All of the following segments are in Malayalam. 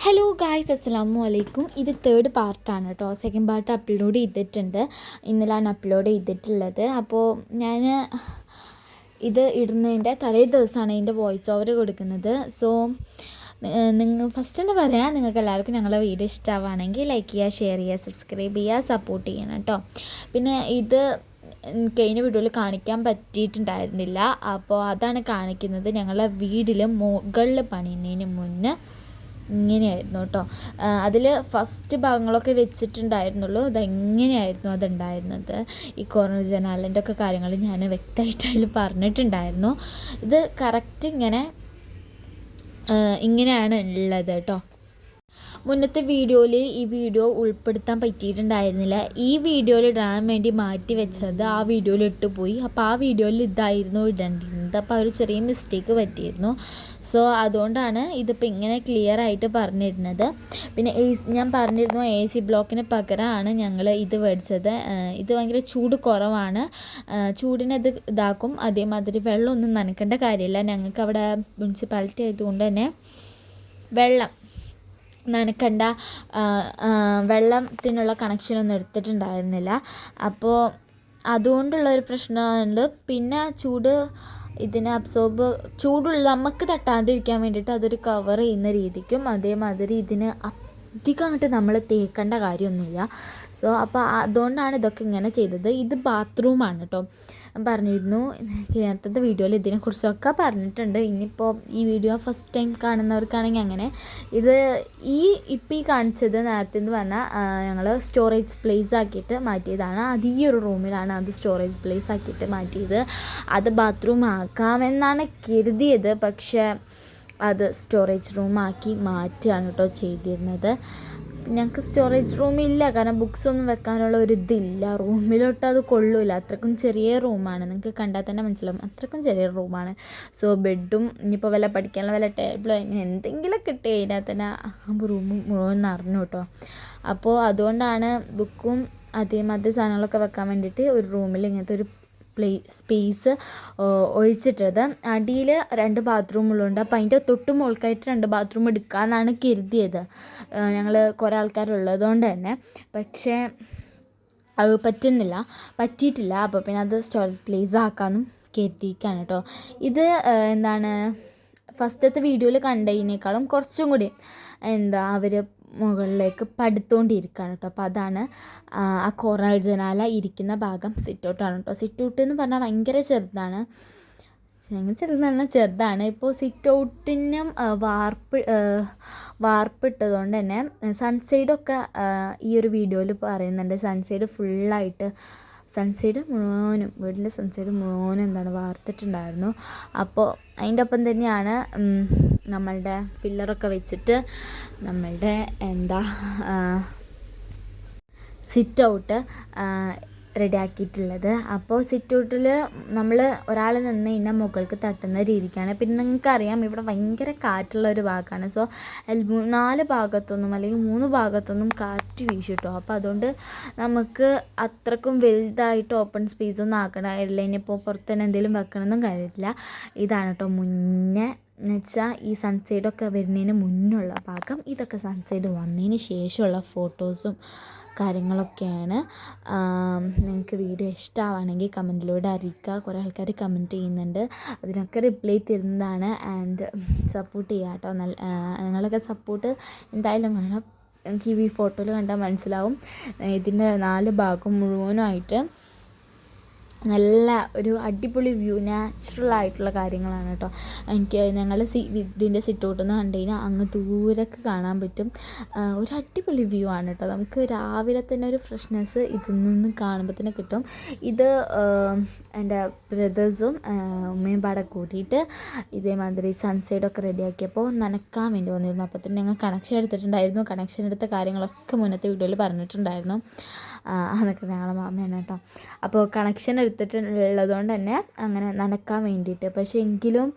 ഹലോ ഗായ്സ്, അസ്സലാമു അലൈക്കും. ഇത് തേർഡ് പാർട്ടാണ് കേട്ടോ. സെക്കൻഡ് പാർട്ട് അപ്ലോഡ് ചെയ്തിട്ടുണ്ട്. ഇന്നലാണ് അപ്ലോഡ് ചെയ്തിട്ടുള്ളത്. അപ്പോൾ ഞാൻ ഇത് ഇടുന്നതിൻ്റെ തലേ ദിവസമാണ് ഇതിൻ്റെ വോയിസ് ഓവർ കൊടുക്കുന്നത്. സോ നിങ്ങൾ ഫസ്റ്റ് തന്നെ പറയാം, നിങ്ങൾക്ക് എല്ലാവർക്കും ഞങ്ങളുടെ വീഡിയോ ഇഷ്ടമാവുകയാണെങ്കിൽ ലൈക്ക് ചെയ്യുക, ഷെയർ ചെയ്യുക, സബ്സ്ക്രൈബ് ചെയ്യുക, സപ്പോർട്ട് ചെയ്യണം കേട്ടോ. പിന്നെ ഇത് കഴിഞ്ഞ വീഡിയോയിൽ കാണിക്കാൻ പറ്റിയിട്ടുണ്ടായിരുന്നില്ല. അപ്പോൾ അതാണ് കാണിക്കുന്നത്. ഞങ്ങളുടെ വീടിൽ മുകളിൽ പണിയുന്നതിന് മുന്നേ ഇങ്ങനെയായിരുന്നു കേട്ടോ. അതിൽ ഫസ്റ്റ് ഭാഗങ്ങളൊക്കെ വെച്ചിട്ടുണ്ടായിരുന്നുള്ളൂ. ഇതെങ്ങനെയായിരുന്നു അതുണ്ടായിരുന്നത്. ഈ കോർണർ ജനാലിൻ്റെ ഒക്കെ കാര്യങ്ങൾ ഞാൻ വ്യക്തമായിട്ട് അതിൽ പറഞ്ഞിട്ടുണ്ടായിരുന്നു. ഇത് കറക്റ്റ് ഇങ്ങനെയാണ് ഉള്ളത് കേട്ടോ. മുന്നത്തെ വീഡിയോയിൽ ഈ വീഡിയോ ഉൾപ്പെടുത്താൻ പറ്റിയിട്ടുണ്ടായിരുന്നില്ല. ഈ വീഡിയോയിൽ ഇടാൻ വേണ്ടി മാറ്റി വെച്ചത് ആ വീഡിയോയിൽ ഇട്ടുപോയി. അപ്പോൾ ആ വീഡിയോയിൽ ഇതായിരുന്നു ഇടേണ്ടിയിരുന്നത്. അപ്പോൾ ഒരു ചെറിയ മിസ്റ്റേക്ക് പറ്റിയിരുന്നു. സോ അതുകൊണ്ടാണ് ഇതിപ്പോൾ ഇങ്ങനെ ക്ലിയർ ആയിട്ട് പറഞ്ഞിരുന്നത്. പിന്നെ ഞാൻ പറഞ്ഞിരുന്നു AC ബ്ലോക്കിന് പകരമാണ് ഞങ്ങൾ ഇത് മേടിച്ചത്. ഇത് ഭയങ്കര ചൂട് കുറവാണ്, ചൂടിനെ ഇതാക്കും. അതേമാതിരി വെള്ളമൊന്നും നനയ്ക്കേണ്ട കാര്യമില്ല. ഞങ്ങൾക്ക് അവിടെ മുനിസിപ്പാലിറ്റി ആയതുകൊണ്ട് തന്നെ വെള്ളം നനക്കണ്ട, വെള്ളത്തിനുള്ള കണക്ഷനൊന്നും എടുത്തിട്ടുണ്ടായിരുന്നില്ല. അപ്പോൾ അതുകൊണ്ടുള്ളൊരു പ്രശ്നമുണ്ട്. പിന്നെ ഇതിനെ ചൂടുള്ള നമുക്ക് തട്ടാതിരിക്കാൻ വേണ്ടിയിട്ട് അതൊരു കവർ ചെയ്യുന്ന രീതിക്കും, അതേമാതിരി ഇതിന് അധികം അങ്ങോട്ട് നമ്മൾ തേക്കേണ്ട കാര്യമൊന്നുമില്ല. സോ അപ്പോൾ അതുകൊണ്ടാണ് ഇതൊക്കെ ഇങ്ങനെ ചെയ്തത്. ഇത് ബാത്റൂമാണ് കേട്ടോ. പറഞ്ഞിരുന്നു നേരത്തെ വീഡിയോയിൽ ഇതിനെക്കുറിച്ചൊക്കെ പറഞ്ഞിട്ടുണ്ട്. ഇനിയിപ്പോൾ ഈ വീഡിയോ ഫസ്റ്റ് ടൈം കാണുന്നവർക്കാണെങ്കിൽ അങ്ങനെ ഇപ്പോൾ ഈ കാണിച്ചത് നേരത്തെ എന്ന് പറഞ്ഞാൽ ഞങ്ങൾ സ്റ്റോറേജ് പ്ലേസ് ആക്കിയിട്ട് മാറ്റിയതാണ്. അത് ഈ ഒരു റൂമിലാണ് അത് സ്റ്റോറേജ് പ്ലേസ് ആക്കിയിട്ട് മാറ്റിയത്. അത് ബാത്റൂം ആക്കാമെന്നാണ് കരുതിയത്, പക്ഷേ അത് സ്റ്റോറേജ് റൂമാക്കി മാറ്റുകയാണ് കേട്ടോ ചെയ്തിരുന്നത്. ഞങ്ങൾക്ക് സ്റ്റോറേജ് റൂമില്ല, കാരണം ബുക്സ് ഒന്നും വെക്കാനുള്ള ഒരു ഇതില്ല. റൂമിലോട്ട് അത് കൊള്ളില്ല, അത്രക്കും ചെറിയ റൂമാണ്. നിങ്ങൾക്ക് കണ്ടാൽ തന്നെ മനസ്സിലാവും, അത്രക്കും ചെറിയ റൂമാണ്. സോ ബെഡും ഇനിയിപ്പോൾ വല്ല പഠിക്കാനുള്ള വല്ല ടേബിളോ എന്തെങ്കിലുമൊക്കെ ഇട്ട് കഴിഞ്ഞാൽ തന്നെ റൂം മുഴുവൻ നിറഞ്ഞു കേട്ടോ. അപ്പോൾ അതുകൊണ്ടാണ് ബുക്കും അതേമാതിരി സാധനങ്ങളൊക്കെ വെക്കാൻ വേണ്ടിയിട്ട് ഒരു റൂമിൽ ഇങ്ങനത്തെ ഒരു സ്പേസ് ഒഴിച്ചിട്ടത്. അടിയിൽ 2 ബാത്റൂമുകളുണ്ട്. അപ്പോൾ അതിൻ്റെ തൊട്ട് മുകൾക്കായിട്ട് 2 ബാത്റൂം എടുക്കാമെന്നാണ് കരുതിയത് ഞങ്ങൾ കുറേ ആൾക്കാരുള്ളതുകൊണ്ട് തന്നെ. പക്ഷേ അത് പറ്റിയിട്ടില്ല. അപ്പോൾ പിന്നെ അത് സ്റ്റോറേജ് പ്ലേസ് ആക്കാമെന്നും കരുതിയിരിക്കുകയാണ് കേട്ടോ. ഇത് ഫസ്റ്റത്തെ വീഡിയോയിൽ കണ്ടതിനേക്കാളും കുറച്ചും കൂടി അവർ മുകളിലേക്ക് പടുത്തുകൊണ്ടിരിക്കുകയാണ് കേട്ടോ. അപ്പോൾ അതാണ് ആ കോർണർ ജനാല ഇരിക്കുന്ന ഭാഗം. സിറ്റൗട്ടാണ് കേട്ടോ. സിറ്റൗട്ട് എന്ന് പറഞ്ഞാൽ ഭയങ്കര ചെറുതാണ്. ചെറുതാണ്. ഇപ്പോൾ സിറ്റൗട്ടിനും വാർപ്പിട്ടതുകൊണ്ട് തന്നെ സൺസൈഡൊക്കെ ഈ ഒരു വീഡിയോയിൽ പറയുന്നുണ്ട്. വീടിൻ്റെ സൺസൈഡ് മുഴുവനും വാർത്തിട്ടുണ്ടായിരുന്നു. അപ്പോൾ അതിൻ്റെ ഒപ്പം തന്നെയാണ് നമ്മളുടെ ഫില്ലറൊക്കെ വെച്ചിട്ട് നമ്മളുടെ സിറ്റ് ഔട്ട് റെഡിയാക്കിയിട്ടുള്ളത്. അപ്പോൾ സിറ്റ് ഔട്ടിൽ നമ്മൾ ഒരാൾ നിന്ന് കഴിഞ്ഞാൽ മുകൾക്ക് തട്ടുന്ന രീതിക്കാണ്. പിന്നെ നിങ്ങൾക്കറിയാം ഇവിടെ ഭയങ്കര കാറ്റുള്ള ഒരു ഭാഗമാണ്. സോ 4 ഭാഗത്തൊന്നും അല്ലെങ്കിൽ 3 ഭാഗത്തൊന്നും കാറ്റ് വീശും കേട്ടോ. അപ്പോൾ അതുകൊണ്ട് നമുക്ക് അത്രക്കും വലുതായിട്ട് ഓപ്പൺ സ്പേസൊന്നും ആക്കണമില്ല. ഇനിയിപ്പോൾ പുറത്തുതന്നെ എന്തെങ്കിലും വെക്കണമെന്നും കാര്യമില്ല. ഇതാണ് കേട്ടോ മുന്നേ എന്ന് വെച്ചാൽ ഈ സൺസൈഡൊക്കെ വരുന്നതിന് മുന്നുള്ള ഭാഗം. ഇതൊക്കെ സൺസൈഡ് വന്നതിന് ശേഷമുള്ള ഫോട്ടോസും കാര്യങ്ങളൊക്കെയാണ്. നിങ്ങൾക്ക് വീഡിയോ ഇഷ്ടമാണെങ്കിൽ കമൻറ്റിലൂടെ അറിയിക്കുക. കുറേ ആൾക്കാർ കമൻറ്റ് ചെയ്യുന്നുണ്ട്, അതിനൊക്കെ റിപ്ലൈ തരുന്നതാണ്. ആൻഡ് സപ്പോർട്ട് ചെയ്യുക കേട്ടോ. നിങ്ങളൊക്കെ സപ്പോർട്ട് എന്തായാലും വേണം. എനിക്ക് ഈ ഫോട്ടോയിൽ കണ്ടാൽ മനസ്സിലാവും ഇതിൻ്റെ 4 ഭാഗം മുഴുവനായിട്ട് നല്ല ഒരു അടിപൊളി വ്യൂ, നാച്ചുറൽ ആയിട്ടുള്ള കാര്യങ്ങളാണ് കേട്ടോ. എനിക്ക് ഞങ്ങൾ വീടിൻ്റെ സിറ്റ് ഔട്ടിൽ നിന്ന് കണ്ടു കഴിഞ്ഞാൽ അങ്ങ് ദൂരക്ക് കാണാൻ പറ്റും. ഒരു അടിപൊളി വ്യൂ ആണ് കേട്ടോ. നമുക്ക് രാവിലെ തന്നെ ഒരു ഫ്രഷ്നെസ് ഇതിൽ നിന്ന് കാണുമ്പോൾ തന്നെ കിട്ടും. ഇത് എൻ്റെ ബ്രദേഴ്സും ഉമ്മയും പാടെ കൂട്ടിയിട്ട് ഇതേമാതിരി സൺസൈഡൊക്കെ റെഡിയാക്കിയപ്പോൾ നനക്കാൻ വേണ്ടി വന്നിരുന്നു. അപ്പോൾ തന്നെ ഞങ്ങൾ കണക്ഷൻ എടുത്തിട്ടുണ്ടായിരുന്നു. കണക്ഷൻ എടുത്ത കാര്യങ്ങളൊക്കെ മുന്നത്തെ വീഡിയോയിൽ പറഞ്ഞിട്ടുണ്ടായിരുന്നു. അതൊക്കെ ഞങ്ങളുടെ മാമയാണ് കേട്ടോ. അപ്പോൾ കണക്ഷൻ എടുത്തിട്ടുള്ളതുകൊണ്ട് തന്നെ അങ്ങനെ നനക്കാൻ വേണ്ടിയിട്ട്. പക്ഷേ എങ്കിലും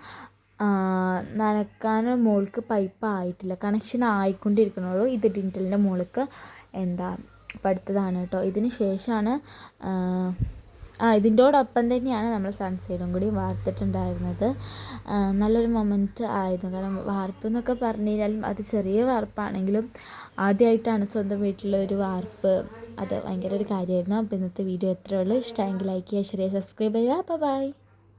നനക്കാൻ മുകൾക്ക് പൈപ്പ് ആയിട്ടില്ല, കണക്ഷൻ ആയിക്കൊണ്ടിരിക്കണുള്ളൂ. ഇത് ടിൻറ്റലിൻ്റെ മുകൾക്ക് പടുത്തതാണ് കേട്ടോ. ഇതിന് ശേഷമാണ് ഇതിൻ്റോടൊപ്പം തന്നെയാണ് നമ്മൾ സൺസൈഡും കൂടി വാർത്തിട്ടുണ്ടായിരുന്നത്. നല്ലൊരു മൊമെൻറ്റ് ആയിരുന്നു. കാരണം വാർപ്പ് എന്നൊക്കെ പറഞ്ഞു കഴിഞ്ഞാലും അത് ചെറിയ വാർപ്പാണെങ്കിലും ആദ്യമായിട്ടാണ് സ്വന്തം വീട്ടിലൊരു വാർപ്പ്. അത് ഭയങ്കര ഒരു കാര്യമായിരുന്നു. അപ്പോൾ ഇന്നത്തെ വീഡിയോ എത്രയേ ഉള്ളൂ. ഇഷ്ടമെങ്കിൽ ലൈക്ക് ചെയ്യുക, ഷെയർ ചെയ്യുക, സബ്സ്ക്രൈബ് ചെയ്യുക. ബൈ.